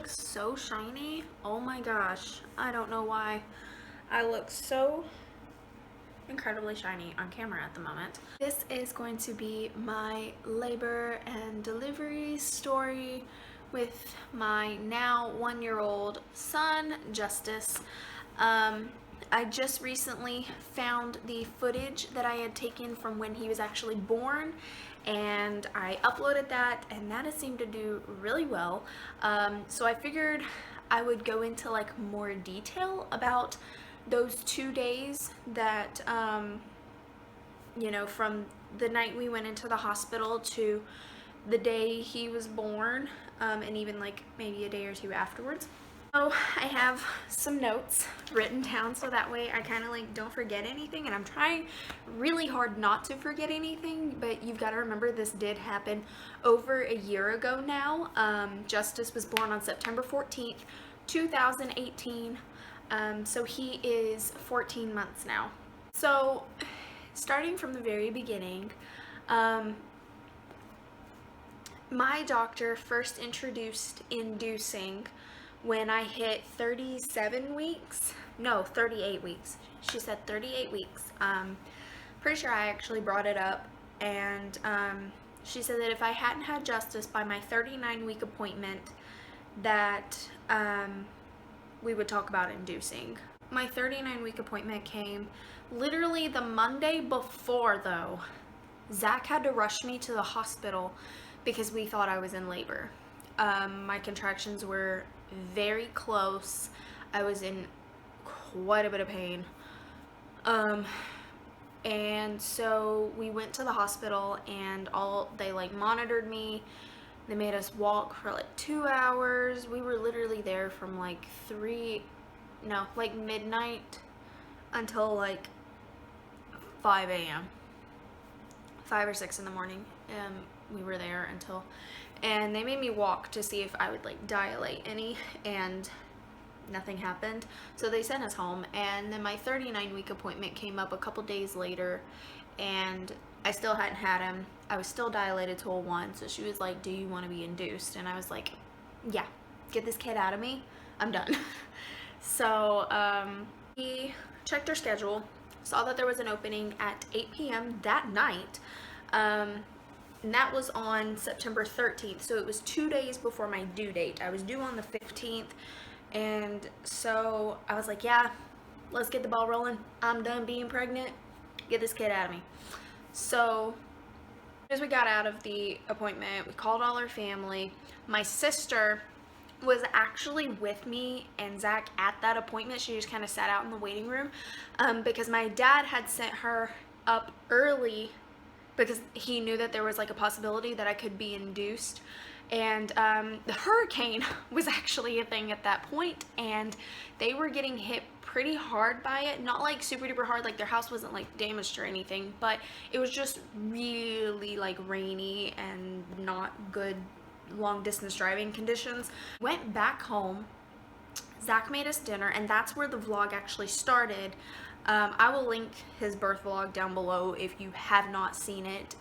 looks so shiny. Oh my gosh. I don't know why I look so incredibly shiny on camera at the moment. This is going to be my labor and delivery story with my now 1-year-old son, Justice. I just recently found the footage that I had taken from when he was actually born, and I uploaded that, and that has seemed to do really well. So I figured I would go into like more detail about those 2 days that, you know, from the night we went into the hospital to the day he was born, and even like maybe a day or two afterwards. So I have some notes written down so that way I kind of like don't forget anything, and I'm trying really hard not to forget anything, but you've got to remember this did happen over a year ago now. Justice was born on September 14th, 2018, so he is 14 months now. So starting from the very beginning, my doctor first introduced inducing when I hit 38 weeks. She said 38 weeks. Pretty sure I actually brought it up, and she said that if I hadn't had Justice by my 39-week appointment, that we would talk about inducing. My 39-week appointment came literally the Monday before, though. Zach had to rush me to the hospital because we thought I was in labor. My contractions were very close. I was in quite a bit of pain. And so we went to the hospital, and they like monitored me. They made us walk for like 2 hours. We were literally there from like midnight until like 5 a.m. 5 or 6 in the morning. We were there until, and they made me walk to see if I would like dilate any, and nothing happened. So they sent us home, and then my 39-week appointment came up a couple days later, and I still hadn't had him. I was still dilated to a 1, so she was like, do you want to be induced? And I was like, yeah, get this kid out of me. I'm done. So we checked her schedule, saw that there was an opening at 8 p.m. that night. And that was on September 13th, so it was 2 days before my due date. I was due on the 15th, and so I was like, yeah, let's get the ball rolling. I'm done being pregnant. Get this kid out of me. So as we got out of the appointment, we called all our family. My sister was actually with me and Zach at that appointment. She just kind of sat out in the waiting room, because my dad had sent her up early because he knew that there was like a possibility that I could be induced. And the hurricane was actually a thing at that point, and they were getting hit pretty hard by it. Not like super duper hard, like their house wasn't like damaged or anything, but it was just really like rainy and not good long distance driving conditions. Went back home. Zach made us dinner, and that's where the vlog actually started. I will link his birth vlog down below if you have not seen it.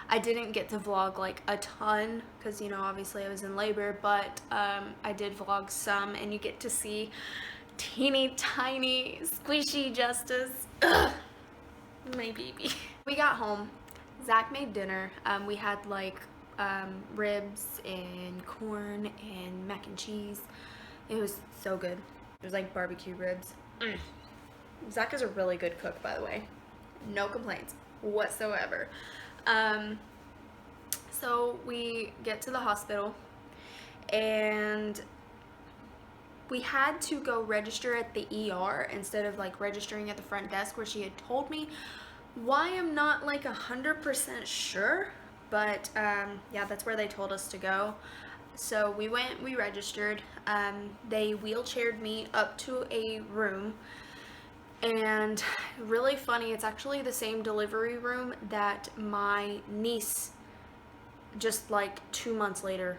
I didn't get to vlog like a ton because, you know, obviously I was in labor, but I did vlog some, and you get to see teeny tiny squishy Justice. Ugh, my baby. We got home. Zach made dinner. We had like ribs and corn and mac and cheese. It was so good. It was like barbecue ribs. Zach is a really good cook, by the way. No complaints whatsoever. So we get to the hospital, and we had to go register at the ER instead of like registering at the front desk where she had told me. Why, I'm not like 100% sure, but yeah, that's where they told us to go. So we went, we registered. They wheelchaired me up to a room, and really funny, it's actually the same delivery room that my niece just like 2 months later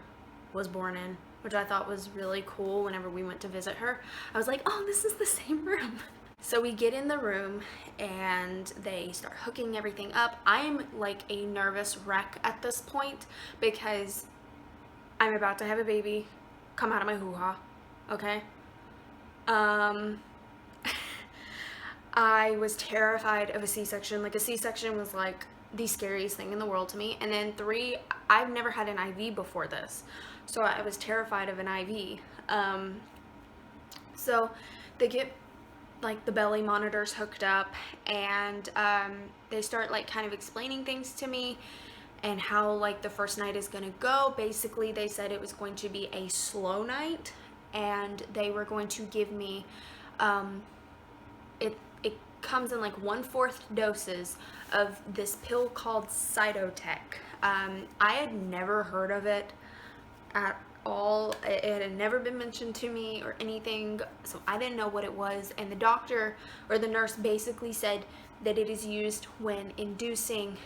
was born in, which I thought was really cool. Whenever we went to visit her, I was like, oh, this is the same room. So we get in the room, and they start hooking everything up. I'm like a nervous wreck at this point because I'm about to have a baby. come out of my hoo-ha, okay? Um, I was terrified of a C-section. Like, a C-section was like the scariest thing in the world to me. And then 3, I've never had an IV before this, so I was terrified of an IV. So they get like the belly monitors hooked up, and they start like kind of explaining things to me and how like the first night is gonna go. Basically, they said it was going to be a slow night, and they were going to give me it comes in like 1/4 doses of this pill called Cytotec. I had never heard of it at all. It had never been mentioned to me or anything, so I didn't know what it was. And the doctor or the nurse basically said that it is used when inducing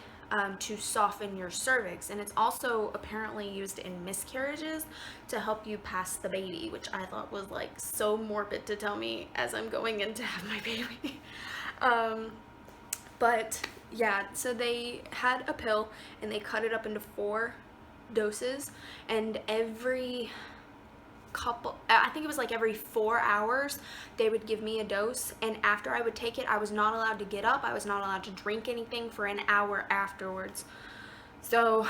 to soften your cervix, and it's also apparently used in miscarriages to help you pass the baby, which I thought was like so morbid to tell me as I'm going in to have my baby. But yeah, so they had a pill and they cut it up into 4 doses, and every couple, I think it was like every 4 hours, they would give me a dose, and after I would take it, I was not allowed to get up, I was not allowed to drink anything for an hour afterwards. So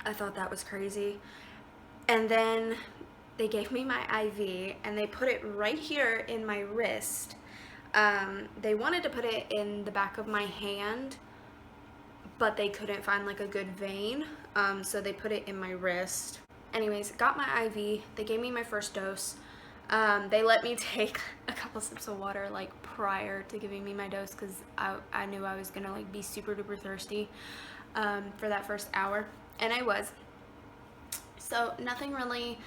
I thought that was crazy. And then they gave me my IV and they put it right here in my wrist. They wanted to put it in the back of my hand, but they couldn't find like a good vein, so they put it in my wrist. Anyways, got my IV, they gave me my first dose. They let me take a couple sips of water like prior to giving me my dose, because I knew I was gonna like be super duper thirsty for that first hour, and I was. So nothing really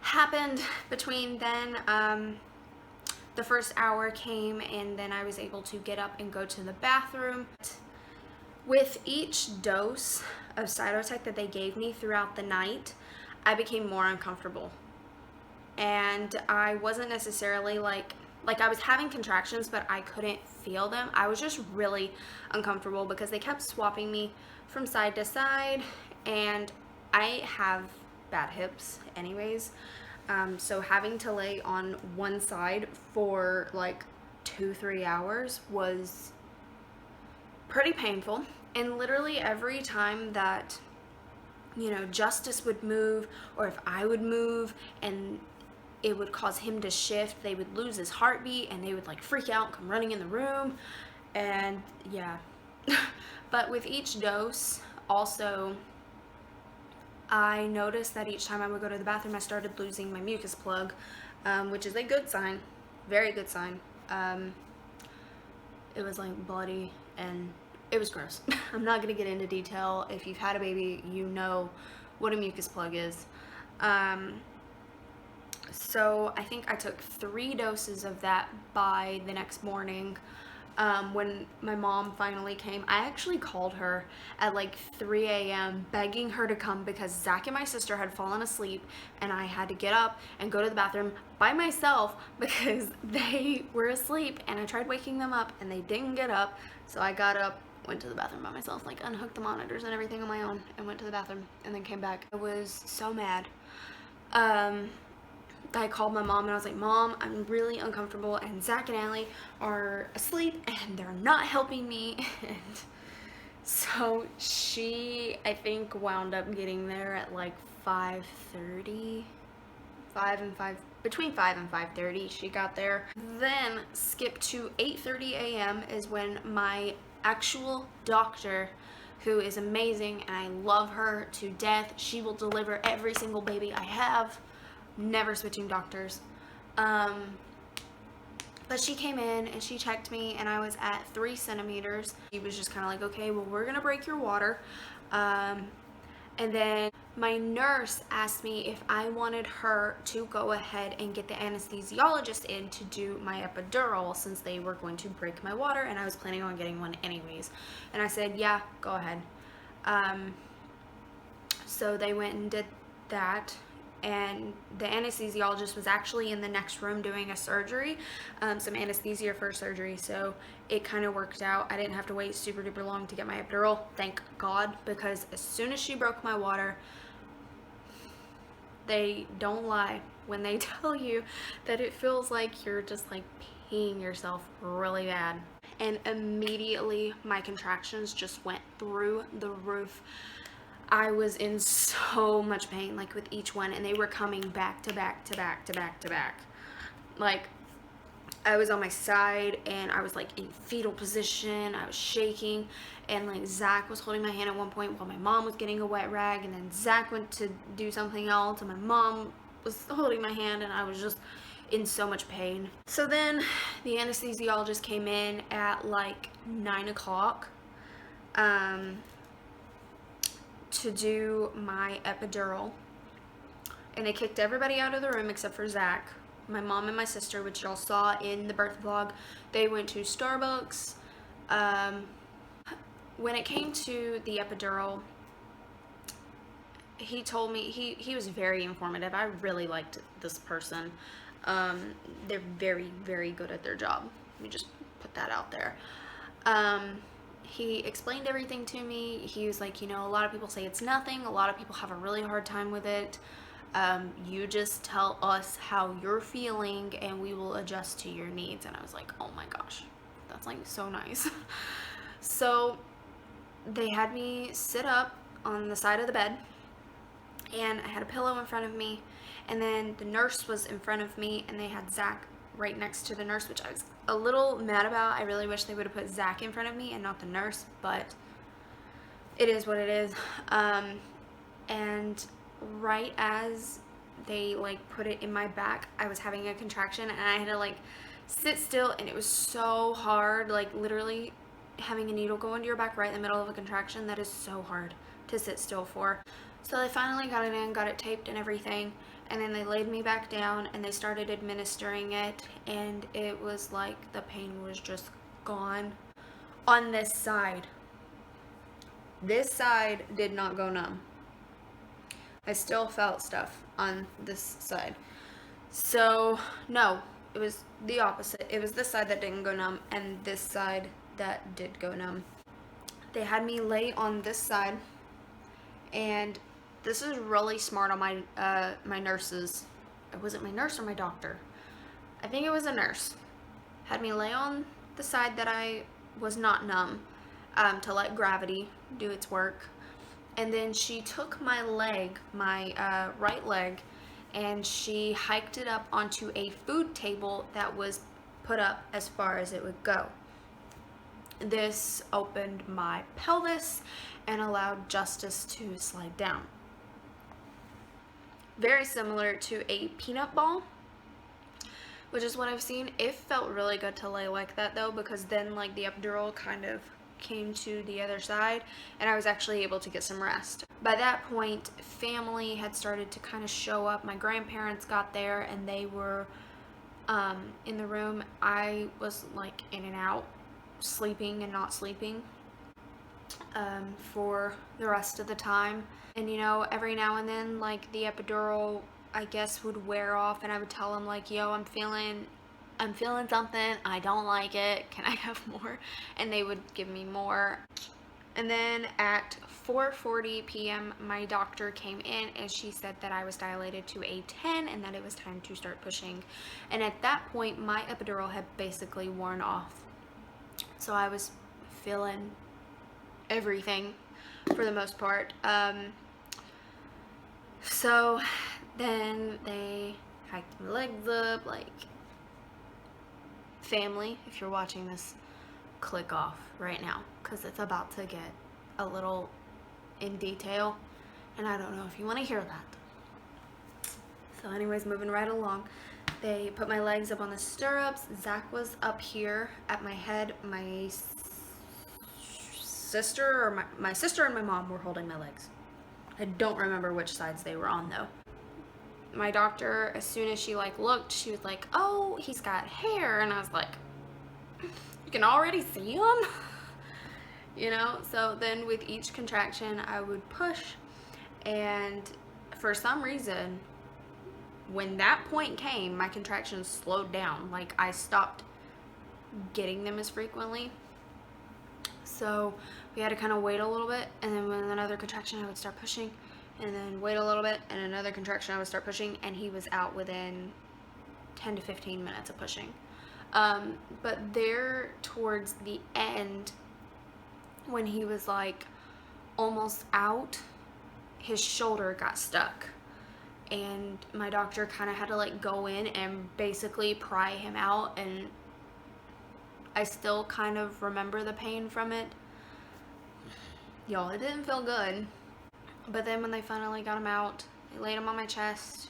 happened between then. The first hour came, and then I was able to get up and go to the bathroom. With each dose of Cytotec that they gave me throughout the night, I became more uncomfortable. And I wasn't necessarily like I was having contractions, but I couldn't feel them. I was just really uncomfortable because they kept swapping me from side to side, and I have bad hips anyways. So having to lay on one side for like 2-3 hours was pretty painful. And literally every time that, you know, Justice would move, or if I would move and it would cause him to shift, they would lose his heartbeat and they would like freak out and come running in the room. And yeah. But with each dose also, I noticed that each time I would go to the bathroom, I started losing my mucus plug, which is a good sign, very good sign. It was like bloody and it was gross. I'm not gonna get into detail. If you've had a baby, you know what a mucus plug is. So I think I took 3 doses of that by the next morning. When my mom finally came, I actually called her at like 3 a.m. begging her to come because Zach and my sister had fallen asleep and I had to get up and go to the bathroom by myself because they were asleep, and I tried waking them up and they didn't get up. So I got up, went to the bathroom by myself, like unhooked the monitors and everything on my own, and went to the bathroom and then came back. I was so mad. I called my mom and I was like, Mom, I'm really uncomfortable and Zach and Allie are asleep and they're not helping me. And so she, I think, wound up getting there at like 5:30, between 5 and 5:30 she got there. Then skip to 8:30 a.m. is when my actual doctor, who is amazing and I love her to death, she will deliver every single baby I have. Never switching doctors. But she came in and she checked me and I was at 3 centimeters. She was just kind of like, okay, well, we're gonna break your water. And then my nurse asked me if I wanted her to go ahead and get the anesthesiologist in to do my epidural, since they were going to break my water and I was planning on getting one anyways. And I said, yeah, go ahead. So they went and did that. And the anesthesiologist was actually in the next room doing a surgery, some anesthesia for surgery, so it kind of worked out. I didn't have to wait super duper long to get my epidural, thank God, because as soon as she broke my water, They don't lie when they tell you that it feels like you're just like peeing yourself really bad. And immediately my contractions just went through the roof. I was in so much pain, like with each one, and they were coming back to back to back to back to back. Like, I was on my side and I was like in fetal position. I was shaking, and like Zach was holding my hand at one point while my mom was getting a wet rag, and then Zach went to do something else and my mom was holding my hand, and I was just in so much pain. So then the anesthesiologist came in at like 9 o'clock to do my epidural, and they kicked everybody out of the room except for Zach. My mom and my sister, which y'all saw in the birth vlog, they went to Starbucks. When it came to the epidural, he told me, he was very informative. I really liked this person. They're very, very good at their job. Let me just put that out there. He explained everything to me. He was like, you know, a lot of people say it's nothing. A lot of people have a really hard time with it. You just tell us how you're feeling and we will adjust to your needs. And I was like, oh my gosh, that's like so nice. So they had me sit up on the side of the bed, and I had a pillow in front of me, and then the nurse was in front of me, and they had Zach right next to the nurse, which I was a little mad about. I really wish they would have put Zach in front of me and not the nurse, but it is what it is. And right as they like put it in my back, I was having a contraction, and I had to like sit still, and it was so hard. Like literally having a needle go into your back right in the middle of a contraction, that is so hard to sit still for. So they finally got it in, got it taped and everything, and then they laid me back down and they started administering it, and it was like the pain was just gone on this side. This side did not go numb. I still felt stuff on this side. So no, it was the opposite. It was this side that didn't go numb and this side that did go numb. They had me lay on this side, and this is really smart on my my nurses. Was it my nurse or my doctor? I think it was a nurse. Had me lay on the side that I was not numb, to let gravity do its work. And then she took my leg, my right leg, and she hiked it up onto a food table that was put up as far as it would go. This opened my pelvis and allowed Justice to slide down. Very similar to a peanut ball, which is what I've seen. It felt really good to lay like that though, because then like the epidural kind of came to the other side and I was actually able to get some rest. By that point, family had started to kind of show up. My grandparents got there and they were in the room. I was like in and out, sleeping and not sleeping for the rest of the time. And you know, every now and then like the epidural I guess would wear off and I would tell them like, yo, I'm feeling something, I don't like it, can I have more? And they would give me more. And then at 4:40 p.m. my doctor came in and she said that I was dilated to a 10 and that it was time to start pushing. And at that point my epidural had basically worn off. So I was feeling everything for the most part. So then they hiked my legs up. Like, family, if you're watching this, click off right now because it's about to get a little in detail and I don't know if you want to hear that. So anyways, moving right along, they put my legs up on the stirrups. Zach was up here at my head. My sister or my sister and my mom were holding my legs. I don't remember which sides they were on though. My doctor, as soon as she like looked, she was like, oh, he's got hair. And I was like, you can already see him? You know? So then with each contraction I would push, and for some reason when that point came, my contractions slowed down. Like I stopped getting them as frequently. So we had to kind of wait a little bit, and then with another contraction I would start pushing, and then wait a little bit, and another contraction, I would start pushing, and he was out within 10 to 15 minutes of pushing. But there towards the end, when he was like almost out, his shoulder got stuck, and my doctor kind of had to like go in and basically pry him out, and I still kind of remember the pain from it. Y'all, it didn't feel good. But then when they finally got him out, they laid him on my chest,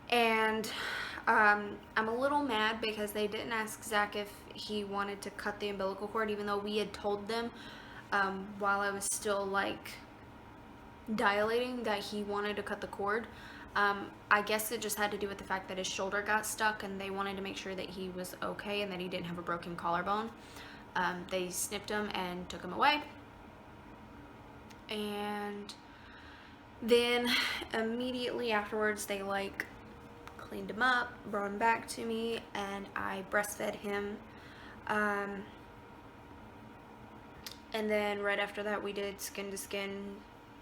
and I'm a little mad because they didn't ask Zach if he wanted to cut the umbilical cord, even though we had told them while I was still like dilating that he wanted to cut the cord. I guess it just had to do with the fact that his shoulder got stuck, and they wanted to make sure that he was okay and that he didn't have a broken collarbone. They snipped him and took him away, and then immediately afterwards they like cleaned him up, brought him back to me, and I breastfed him. And then right after that we did skin to skin.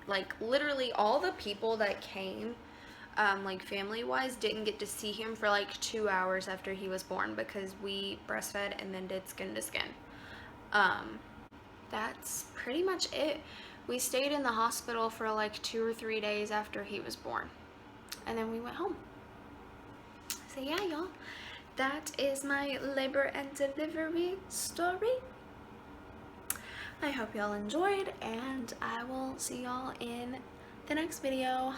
Like literally all the people that came, like family wise, didn't get to see him for like 2 hours after he was born because we breastfed and then did skin to skin. That's pretty much it. We stayed in the hospital for like 2 or 3 days after he was born, and then we went home. So yeah, y'all, that is my labor and delivery story. I hope y'all enjoyed, and I will see y'all in the next video.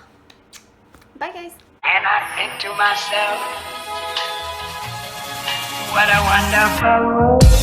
Bye, guys. And I think to myself, what a wonderful world.